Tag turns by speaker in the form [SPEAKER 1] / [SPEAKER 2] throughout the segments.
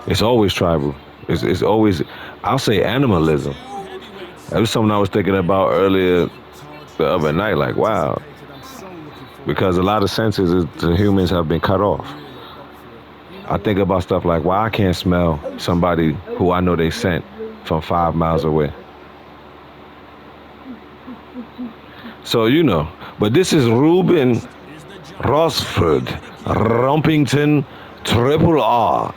[SPEAKER 1] It's always tribal. It's always, I'll say, animalism. That was something I was thinking about earlier the other night. Like, wow, because a lot of to humans have been cut off. I think about stuff like why I can't smell somebody who I know they sent from 5 miles away. So but this is Ruben Rosford Rumpington Triple R,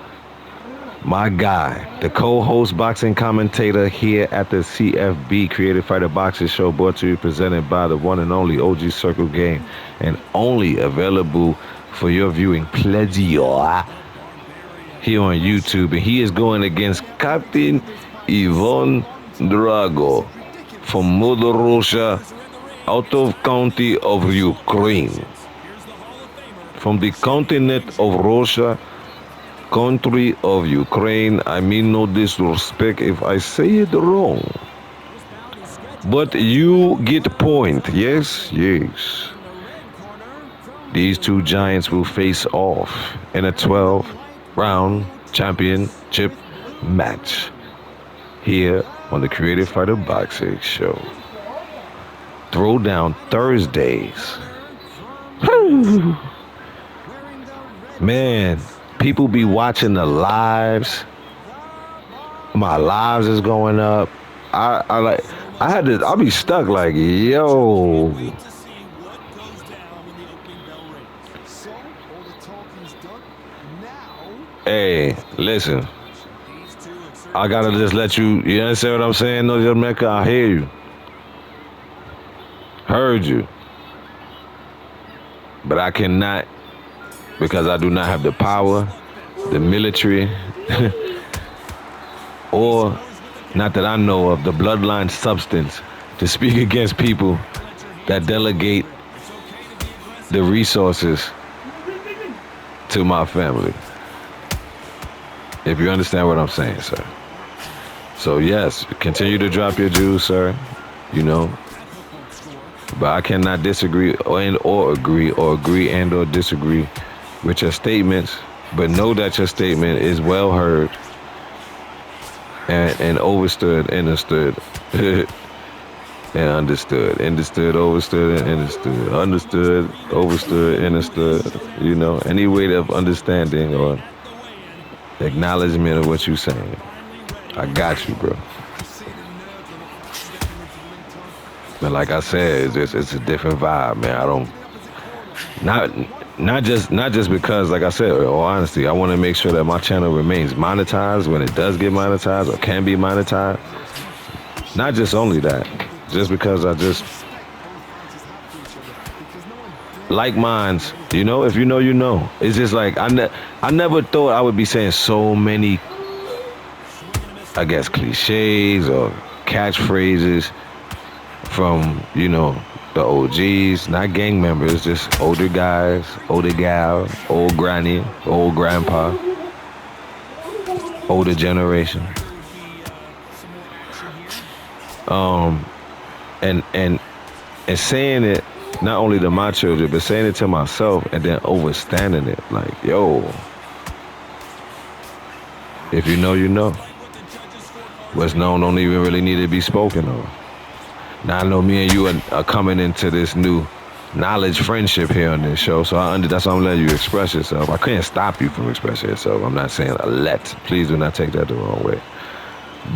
[SPEAKER 1] my guy, the co-host, boxing commentator here at the CFB Creative Fighter Boxing Show, brought to you, presented by the one and only OG Circle Game, and only available for your viewing pleasure here on YouTube. And he is going against Captain Ivan Drago from Mother Russia, out of county of Ukraine. From the continent of Russia, country of Ukraine. I mean no disrespect if I say it wrong. But you get point. Yes, yes. These two giants will face off in a 12-round championship match here on the Creative Fighter Boxing Show. Throwdown Thursdays. Man, people be watching the lives. My lives is going up. I'll be stuck like, yo. Hey, listen. I gotta just let you understand what I'm saying? No, Jamaica, I hear you. Heard you. But I cannot, because I do not have the power, the military, or, not that I know of, the bloodline substance to speak against people that delegate the resources to my family. If you understand what I'm saying, sir. So yes, continue to drop your jewels, sir. But I cannot disagree or agree, or agree and or disagree with your statements. But know that your statement is well heard and overstood, understood, and understood. Understood, overstood, and understood. Understood, overstood, understood. Any way of understanding or acknowledgement of what you're saying. I got you, bro. But like I said, it's a different vibe, man. I don't not just because, like I said, in all honesty, I want to make sure that my channel remains monetized when it does get monetized or can be monetized. Not just only that, just because I just like minds, if you know, you know. It's just like I never thought I would be saying so many, I guess, cliches or catchphrases from, the OGs, not gang members, just older guys, older gal, old granny, old grandpa, older generation. And saying it not only to my children, but saying it to myself and then overstanding it. Like, yo, if you know, you know. What's known don't even really need to be spoken of. Now I know me and you are coming into this new knowledge friendship here on this show, so that's why I'm letting you express yourself. I can't stop you from expressing yourself. I'm not saying please do not take that the wrong way.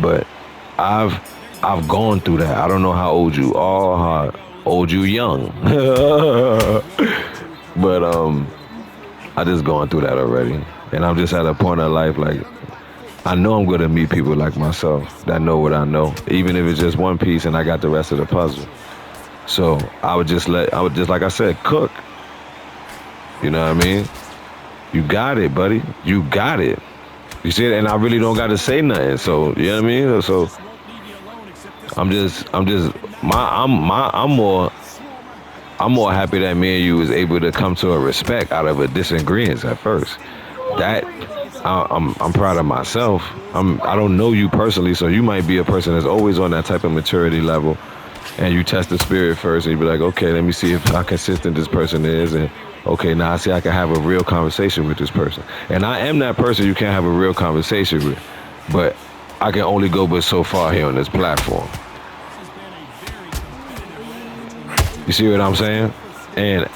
[SPEAKER 1] But I've gone through that. I don't know how old you are, how old you young. But I just gone through that already. And I'm just at a point of life, like, I know I'm going to meet people like myself that know what I know, even if it's just one piece and I got the rest of the puzzle. So I would just, like I said, cook. You know what I mean? You got it, buddy. You got it. You see it? And I really don't got to say nothing. So, you know what I mean? So I'm more happy that me and you was able to come to a respect out of a disagreement at first. That I'm proud of myself. I don't know you personally, so you might be a person that's always on that type of maturity level, and you test the spirit first, and you be like, okay, let me see how consistent this person is, and Okay, now I see I can have a real conversation with this person. And I am that person you can't have a real conversation with. But I can only go but so far here on this platform. You see what I'm saying? And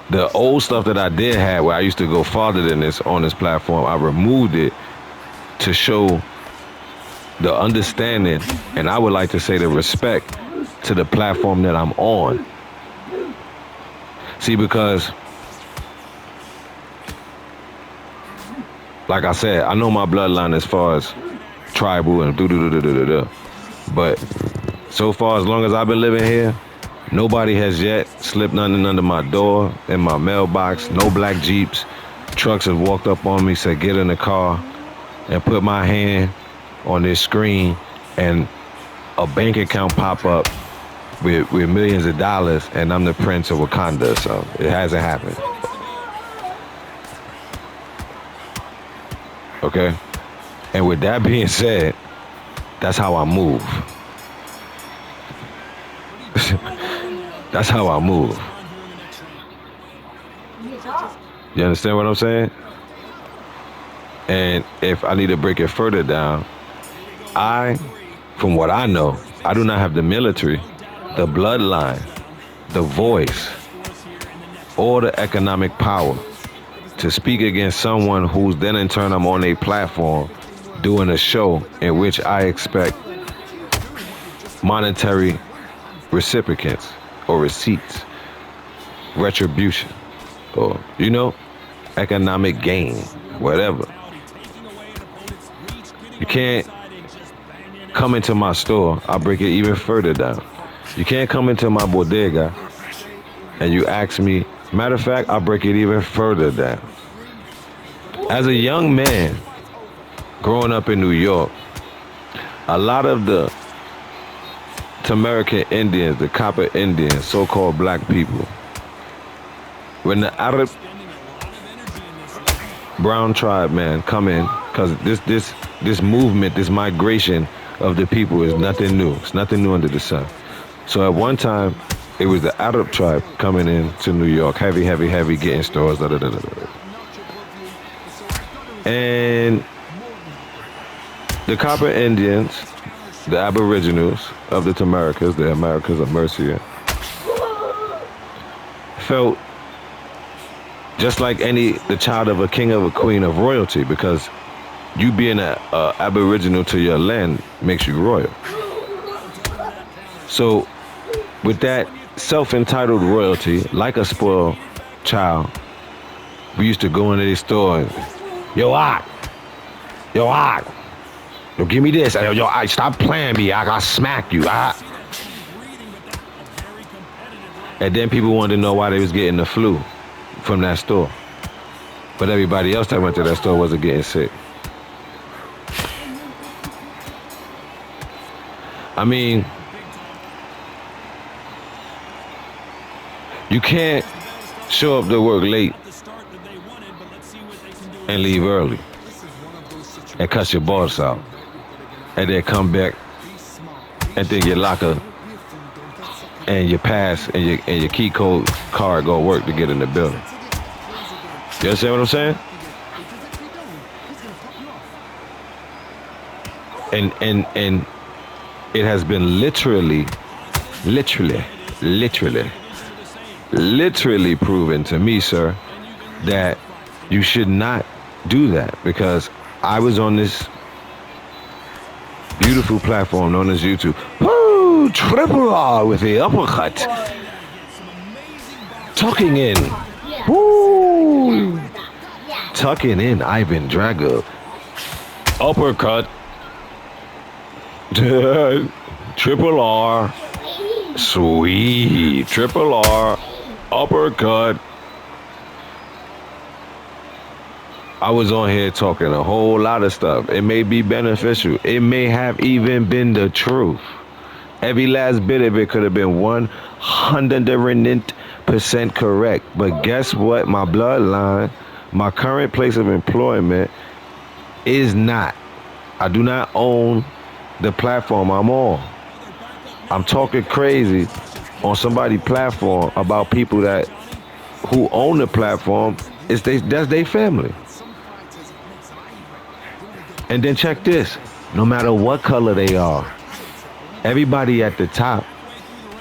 [SPEAKER 1] the old stuff that I did have where I used to go farther than this on this platform, I removed it to show the understanding, and I would like to say the respect to the platform that I'm on. See, because like I said, I know my bloodline as far as tribal and do do do do do do. But so far, as long as I've been living here, nobody has yet slipped nothing under my door, in my mailbox. No black Jeeps, trucks have walked up on me, said get in the car, and put my hand on this screen, and a bank account pop up with millions of dollars, and I'm the prince of Wakanda. So it hasn't happened. Okay? And with that being said, that's how I move. That's how I move. You understand what I'm saying? And if I need to break it further down, from what I know, I do not have the military, the bloodline, the voice, or the economic power to speak against someone who's then in turn I'm on a platform doing a show in which I expect monetary recipients or receipts, retribution, or, economic gain, whatever. You can't come into my store. I'll break it even further down. You can't come into my bodega and you ask me. Matter of fact, I'll break it even further down. As a young man growing up in New York, a lot of the American Indians, the Copper Indians, so-called black people, when the Arab brown tribe man come in, because this movement, this migration of the people is nothing new. It's nothing new under the sun. So at one time, it was the Arab tribe coming in to New York, heavy, getting stores, da da da da da. And the Copper Indians, the Aboriginals of the Americas, the Americas of Mercia, felt just like the child of a king or a queen of royalty, because you being a Aboriginal to your land makes you royal. So with that self-entitled royalty, like a spoiled child, we used to go into the store and, yo, give me this. Yo, stop playing me. I gotta smack you. And then people wanted to know why they was getting the flu from that store. But everybody else that went to that store wasn't getting sick. I mean, you can't show up to work late and leave early and cut your boss out and then come back and then your locker and your pass and your key code card go work to get in the building. You understand what I'm saying? And it has been literally proven to me, sir, that you should not do that, because I was on this beautiful platform known as YouTube. Woo! Triple R with the uppercut. Tucking in. Woo! Tucking in Ivan Drago. Uppercut. Triple R. Sweet. Triple R. Uppercut. I was on here talking a whole lot of stuff. It may be beneficial. It may have even been the truth. Every last bit of it could have been 100% correct. But guess what? My bloodline, my current place of employment is not. I do not own the platform I'm on. I'm talking crazy on somebody's platform about people who own the platform, that's their family. And then check this. No matter what color they are, everybody at the top,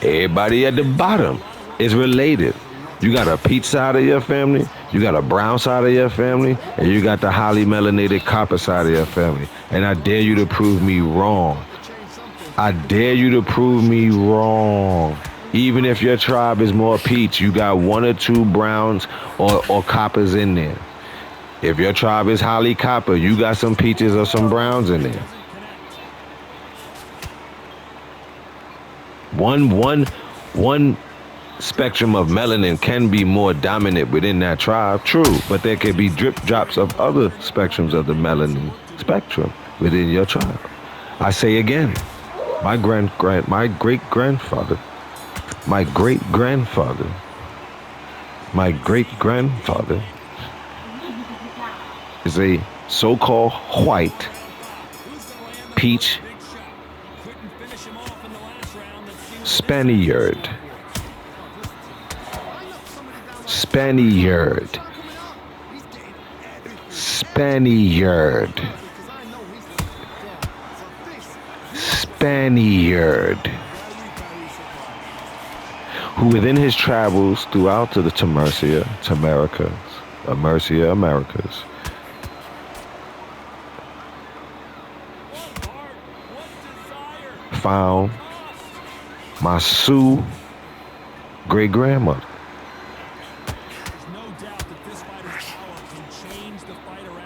[SPEAKER 1] everybody at the bottom is related. You got a peach side of your family, you got a brown side of your family, and you got the highly melanated copper side of your family. And I dare you to prove me wrong. I dare you to prove me wrong. Even if your tribe is more peach, you got one or two browns or coppers in there. If your tribe is highly copper, you got some peaches or some browns in there. One spectrum of melanin can be more dominant within that tribe, true, but there could be drip drops of other spectrums of the melanin spectrum within your tribe. I say again, my great grandfather, my great grandfather is a so-called white peach Spaniard. Spaniard. Spaniard. Spaniard. Who within his travels throughout to the Americas, found my Sioux great grandmother.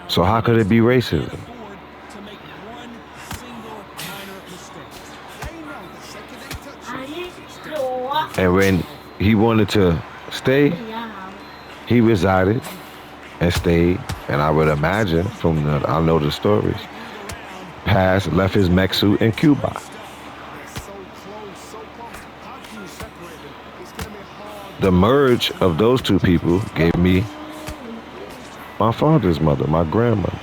[SPEAKER 1] So how could it be racism? And when he wanted to stay, he resided and stayed. And I would imagine I know the stories, left his mech suit in Cuba. The merge of those two people gave me my father's mother, my grandmother.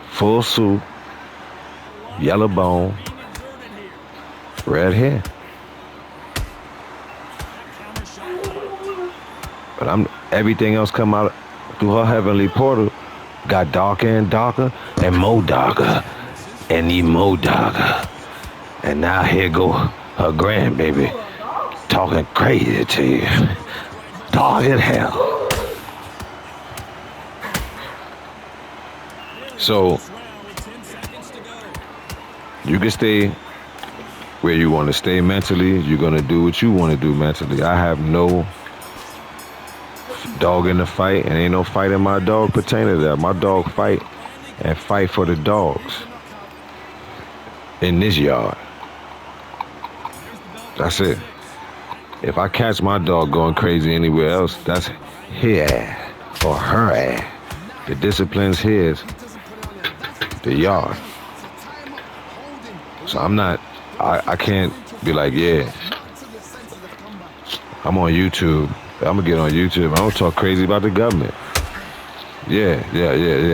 [SPEAKER 1] Full suit, yellow bone, red hair. But everything else come out through her heavenly portal, got darker and darker and more darker and even more darker. And now here go her grandbaby talking crazy to you. Dark as hell. So you can stay where you want to stay mentally. You're going to do what you want to do mentally. I have no dog in the fight, and ain't no fight in my dog pertaining to that. My dog fight and fight for the dogs in this yard. That's it. If I catch my dog going crazy anywhere else, that's his ass or her ass. The discipline's his, the yard. So I can't be like, yeah, I'm on YouTube. I'm gonna get on YouTube. I don't talk crazy about the government. Yeah.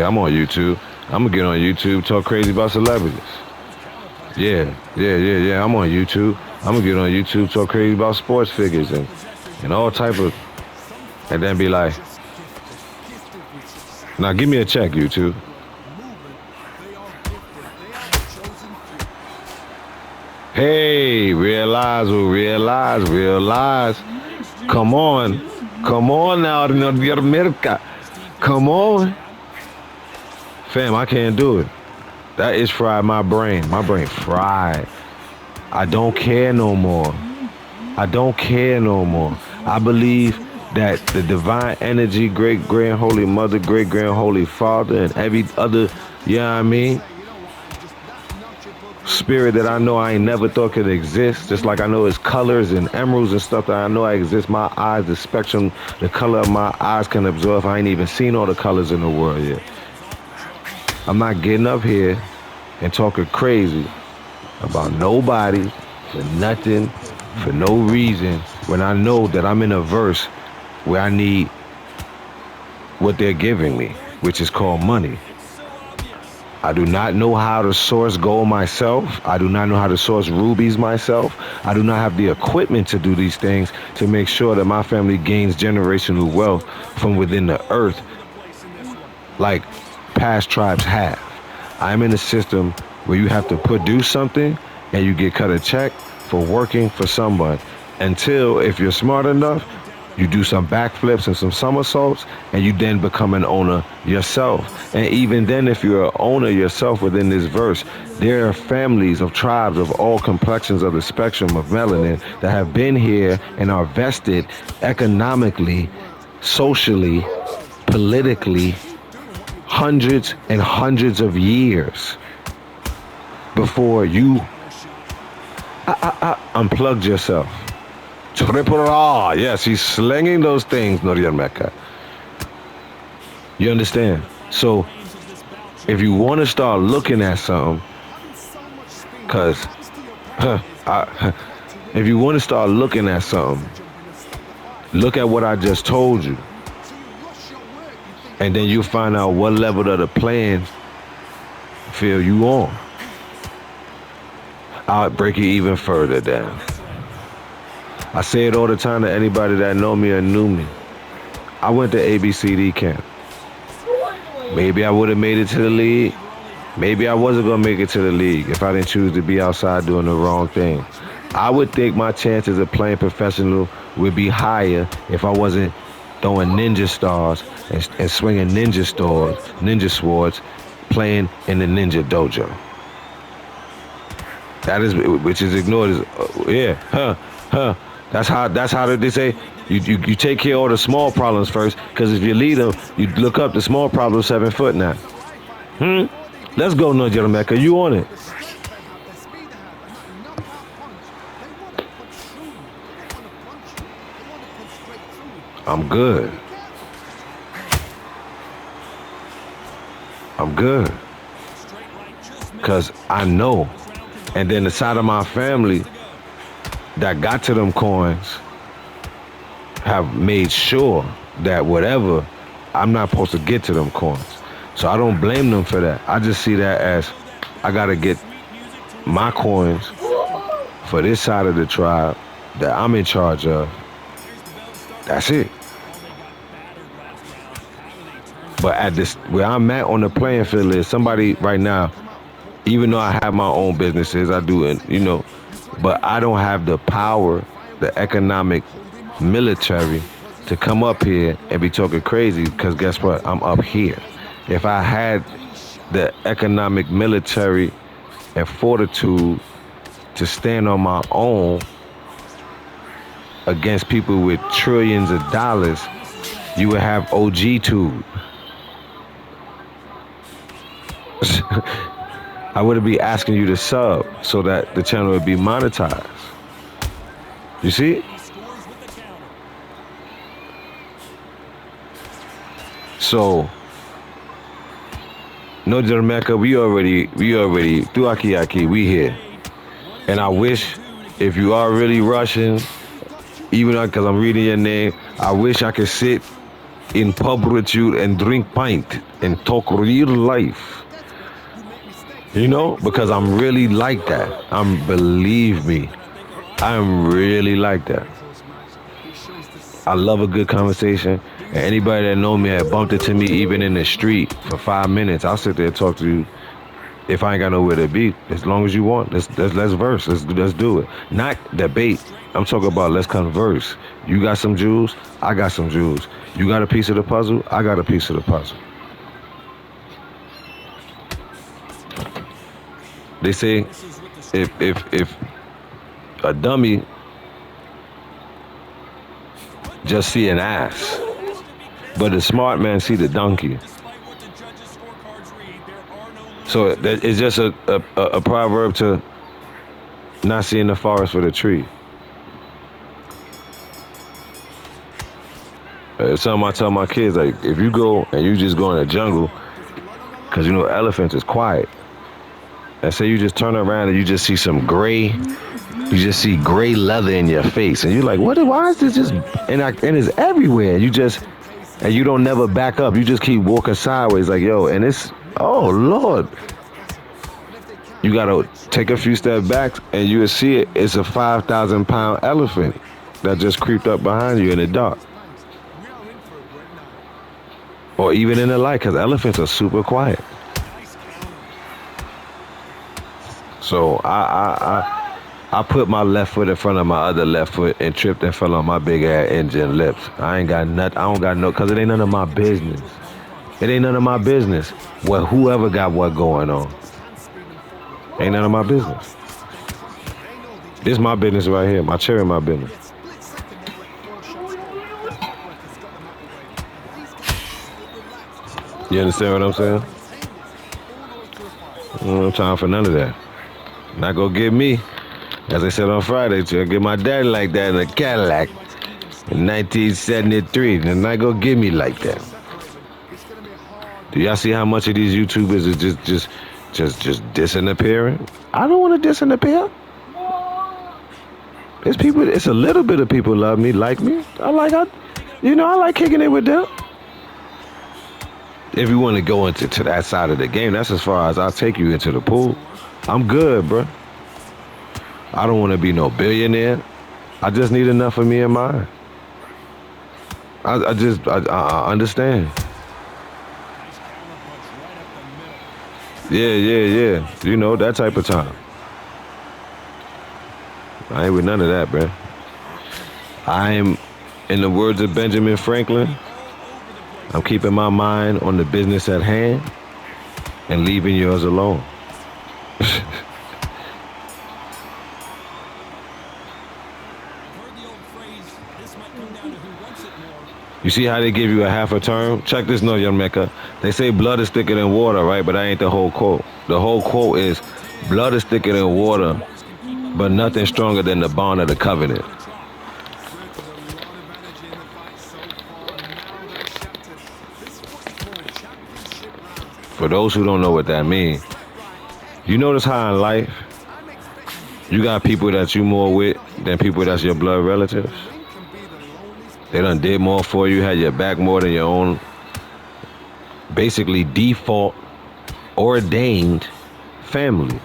[SPEAKER 1] I'm on YouTube. I'm gonna get on YouTube, talk crazy about celebrities. Yeah. I'm on YouTube. I'm gonna get on YouTube, talk crazy about sports figures and all type of, and then be like, now give me a check, YouTube. Hey, realize. Come on now, America. Come on. Fam, I can't do it. That is fried my brain. My brain fried. I don't care no more. I believe that the divine energy, great grand holy mother, great grand holy father, and every other, you know what I mean, spirit that I know I ain't never thought could exist, just like I know it's colors and emeralds and stuff that I know I exist. My eyes, the spectrum, the color of my eyes can absorb. I ain't even seen all the colors in the world yet. I'm not getting up here and talking crazy about nobody for nothing, for no reason, when I know that I'm in a verse where I need what they're giving me, which is called money. I do not know how to source gold myself. I do not know how to source rubies myself. I do not have the equipment to do these things to make sure that my family gains generational wealth from within the earth like past tribes have. I'm in a system where you have to produce something and you get cut a check for working for someone until, if you're smart enough, you do some backflips and some somersaults and you then become an owner yourself. And even then, if you're an owner yourself within this verse, there are families of tribes of all complexions of the spectrum of melanin that have been here and are vested economically, socially, politically, hundreds and hundreds of years before you unplugged yourself. Triple R. Yes, he's slinging those things, Noriel Mecca. You understand? So, if you want to start looking at something, because if you want to start looking at something, look at what I just told you. And then you'll find out what level of the playing field you on. I'll break it even further down. I say it all the time to anybody that know me or knew me. I went to ABCD camp. Maybe I would have made it to the league. Maybe I wasn't going to make it to the league if I didn't choose to be outside doing the wrong thing. I would think my chances of playing professional would be higher if I wasn't throwing ninja stars and swinging ninja swords, playing in the ninja dojo. That is, which is ignored. That's how they say you take care of all the small problems first. Because if you lead them, you look up the small problems 7 foot now. Let's go, Nigel Mecca. You on it? I'm good. Because I know. And then the side of my family that got to them coins have made sure that whatever, I'm not supposed to get to them coins. So I don't blame them for that. I just see that as I got to get my coins for this side of the tribe that I'm in charge of. That's it. But at this, where I'm at on the playing field is somebody right now, even though I have my own businesses, I do, and but I don't have the power, the economic, military to come up here and be talking crazy, because guess what? I'm up here. If I had the economic, military, and fortitude to stand on my own against people with trillions of dollars, you would have OG tube. I wouldn't be asking you to sub so that the channel would be monetized. You see? So, no Jamaica, we already through Aki, we here. And I wish, if you are really Russian, even because I'm reading your name, I wish I could sit in pub with you and drink pint and talk real life. Because I'm really like that. Believe me, I'm really like that. I love a good conversation. And anybody that know me had bumped into me even in the street for 5 minutes, I'll sit there and talk to you if I ain't got nowhere to be. As long as you want. Let's verse. Let's do it. Not debate. I'm talking about let's converse. You got some jewels, I got some jewels. You got a piece of the puzzle, I got a piece of the puzzle. They say if a dummy just see an ass, but a smart man see the donkey. So it's just a proverb to not seeing the forest for the tree. It's something I tell my kids, like, if you go and you just go in the jungle, because elephants is quiet. And say you just turn around and you just see some gray, you just see gray leather in your face. And you're like, why is this just, and it's everywhere. And you don't never back up. You just keep walking sideways like, yo, and it's, oh, Lord. You gotta take a few steps back and you will see it. It's a 5,000 pound elephant that just creeped up behind you in the dark. Or even in the light, because elephants are super quiet. So I put my left foot in front of my other left foot and tripped and fell on my big ass engine lips. I ain't got nothing. I don't got no, cause it ain't none of my business. It ain't none of my business. Well, whoever got what going on, ain't none of my business. This my business right here. My cherry, my business. You understand what I'm saying? No time for none of that. Not gonna get me, as I said on Friday, to get my daddy like that in a Cadillac in 1973. They're not gonna get me like that. Do y'all see how much of these YouTubers is just disappearing? I don't want to disappear. It's people. It's a little bit of people love me, like me. I like kicking it with them. If you want to go into that side of the game, that's as far as I'll take you into the pool. I'm good, bro. I don't want to be no billionaire. I just need enough for me and mine. I understand. Yeah. You know, that type of time. I ain't with none of that, bro. I am, in the words of Benjamin Franklin, I'm keeping my mind on the business at hand and leaving yours alone. You see how they give you a half a term? Check this note, young Mecca. They say blood is thicker than water, right? But that ain't the whole quote. The whole quote is blood is thicker than water, but nothing stronger than the bond of the covenant. For those who don't know what that means, you notice how in life you got people that you more with than people that's your blood relatives? They done did more for you, had your back more than your own, basically default, ordained family.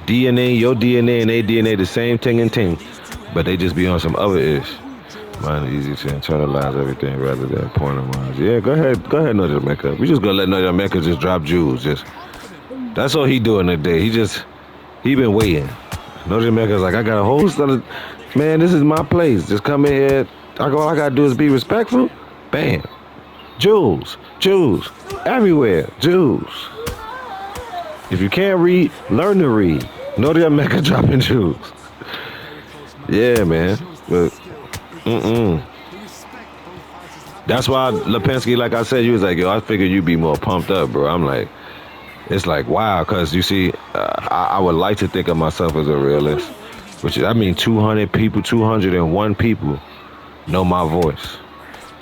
[SPEAKER 1] DNA, your DNA and their DNA, the same thing and thing, but they just be on some other ish. Mine easy to internalize everything rather than point them out. Yeah, go ahead, No Jamaica. We just gonna let No Jamaica just drop jewels. That's all he doing today. He been waiting. No Jamaica's like, I got a whole set of, man, this is my place. Just come in here. All I gotta do is be respectful. Bam. Jewels, everywhere, jewels. If you can't read, learn to read. No Jamaica dropping jewels. Yeah, man. But that's why Lipinski, like I said, you was like, yo, I figured you'd be more pumped up, bro. I'm like, it's like, wow, because you see, I would like to think of myself as a realist, which I mean 200 people, 201 people know my voice.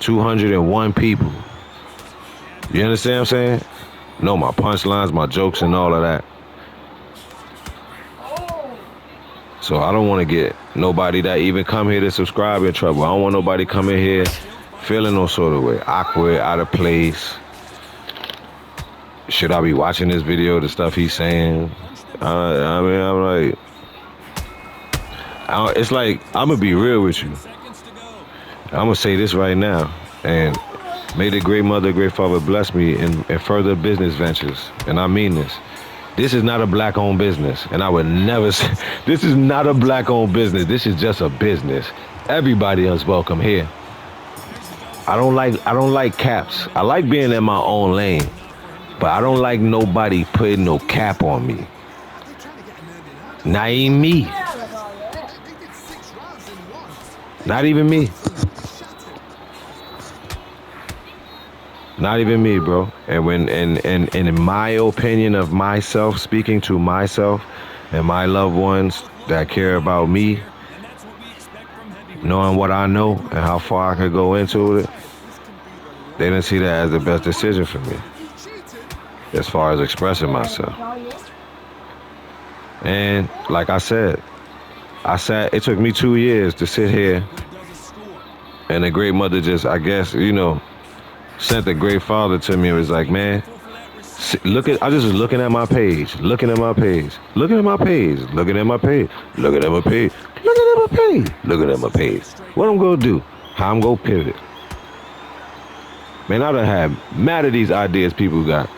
[SPEAKER 1] 201 people. You understand what I'm saying? Know my punchlines, my jokes, and all of that. So I don't want to get nobody that even come here to subscribe in trouble. I don't want nobody coming here feeling no sort of way, awkward, out of place. Should I be watching this video, the stuff he's saying? I mean, I'm like, it's like, I'm going to be real with you. I'm going to say this right now. And may the great mother, great father bless me in further business ventures. And I mean this. This is not a black-owned business. And I would never say, this is not a black-owned business. This is just a business. Everybody is welcome here. I don't like caps. I like being in my own lane. But I don't like nobody putting no cap on me. Not even me. Not even me. Not even me, bro. And in my opinion of myself, speaking to myself and my loved ones that care about me, knowing what I know and how far I could go into it, they didn't see that as the best decision for me as far as expressing myself. And like I said, it took me 2 years to sit here, and the great mother just, I guess, sent the great father to me and was like, man, I just was looking at my page, looking at my page, looking at my page, looking at my page, looking at my page, looking at my page, looking at my page. What I'm gonna do? How I'm gonna pivot? Man, I done had mad of these ideas people got.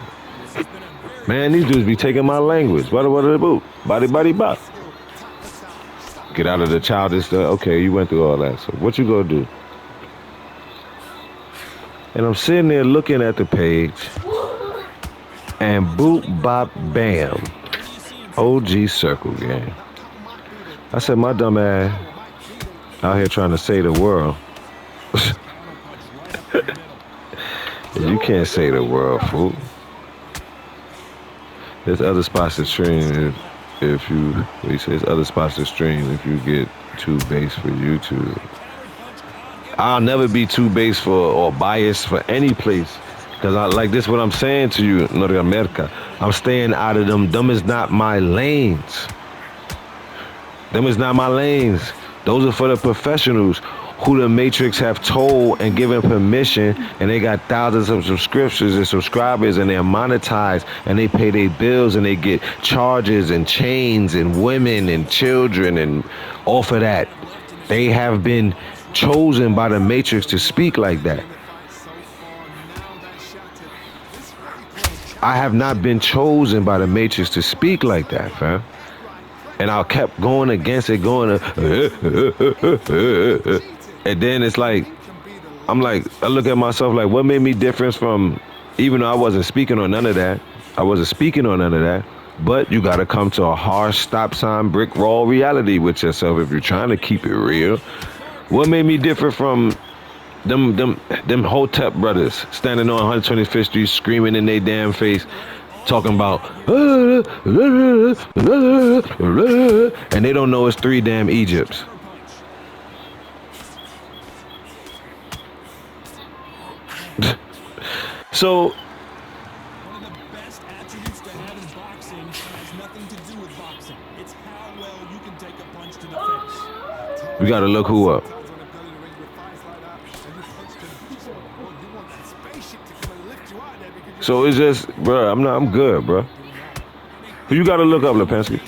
[SPEAKER 1] Man, these dudes be taking my language. What the boot? Body bop. Get out of the childish stuff. Okay, you went through all that. So what you gonna do? And I'm sitting there looking at the page, and boop bop bam, OG circle game. I said, my dumb ass out here trying to save the world. You can't save the world, fool. There's other spots to stream if you, he says, other spots to stream if you get too base for YouTube. I'll never be too base for or biased for any place. Cause I like this what I'm saying to you, North America. I'm staying out of them. Them is not my lanes. Them is not my lanes. Those are for the professionals who the Matrix have told and given permission, and they got thousands of subscriptions and subscribers, and they're monetized, and they pay their bills, and they get charges and chains and women and children, and off of that, they have been chosen by the Matrix to speak like that. I have not been chosen by the Matrix to speak like that, fam. And I kept going against it, and then it's like, I'm like, I look at myself like, what made me different from, even though I wasn't speaking on none of that, but you gotta come to a harsh stop sign, brick wall reality with yourself if you're trying to keep it real. What made me different from them Hotep brothers standing on 125th Street screaming in their damn face, talking about, and they don't know it's 3 damn Egypts. So,
[SPEAKER 2] one of the best attributes to have in boxing has nothing to do with boxing. It's how well you can take a punch to the face.
[SPEAKER 1] we gotta look who up. So it's just, bro, I'm good, bro. Who you gotta look up, Lipinski?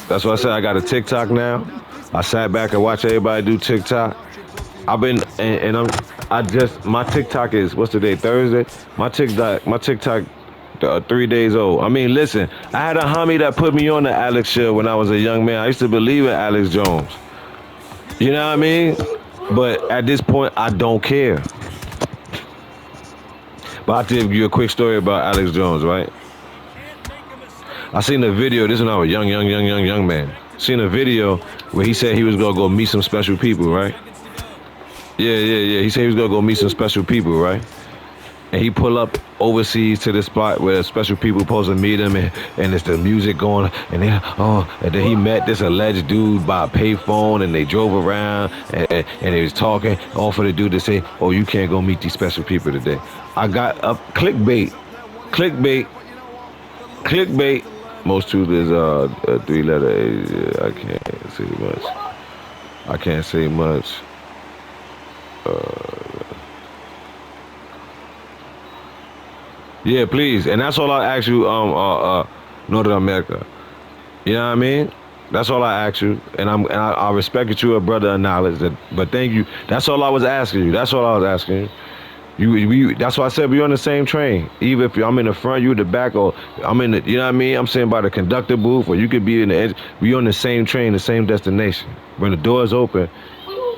[SPEAKER 1] That's why I said I got a TikTok now. I sat back and watched everybody do TikTok. I've been, my TikTok is, what's the day, Thursday? My TikTok 3 days old. I mean, listen, I had a homie that put me on the Alex show when I was a young man. I used to believe in Alex Jones. You know what I mean? But at this point, I don't care. But I'll give you a quick story about Alex Jones, right? I seen a video, this is when I was young man. Seen a video where he said he was gonna go meet some special people, right? Yeah. He said he was gonna go meet some special people, right? And he pull up overseas to the spot where special people supposed to meet him, and it's the music going, and then he met this alleged dude by a payphone, and they drove around, and they was talking, all for the dude to say, oh, you can't go meet these special people today. I got up clickbait. Most truth is a 3-letter A. I can't say much. Yeah, please. And that's all I ask you, North America. You know what I mean? That's all I ask you. And I respect that you're a brother of knowledge. But thank you. That's all I was asking you. That's why I said we're on the same train. Even if I'm in the front, you in the back, or I'm in the, you know what I mean? I'm saying by the conductor booth, or you could be in the edge. We on the same train, the same destination. When the door's open,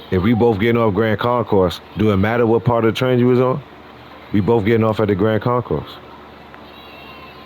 [SPEAKER 1] if we both getting off Grand Concourse, do it matter what part of the train you was on? We both getting off at the Grand Concourse.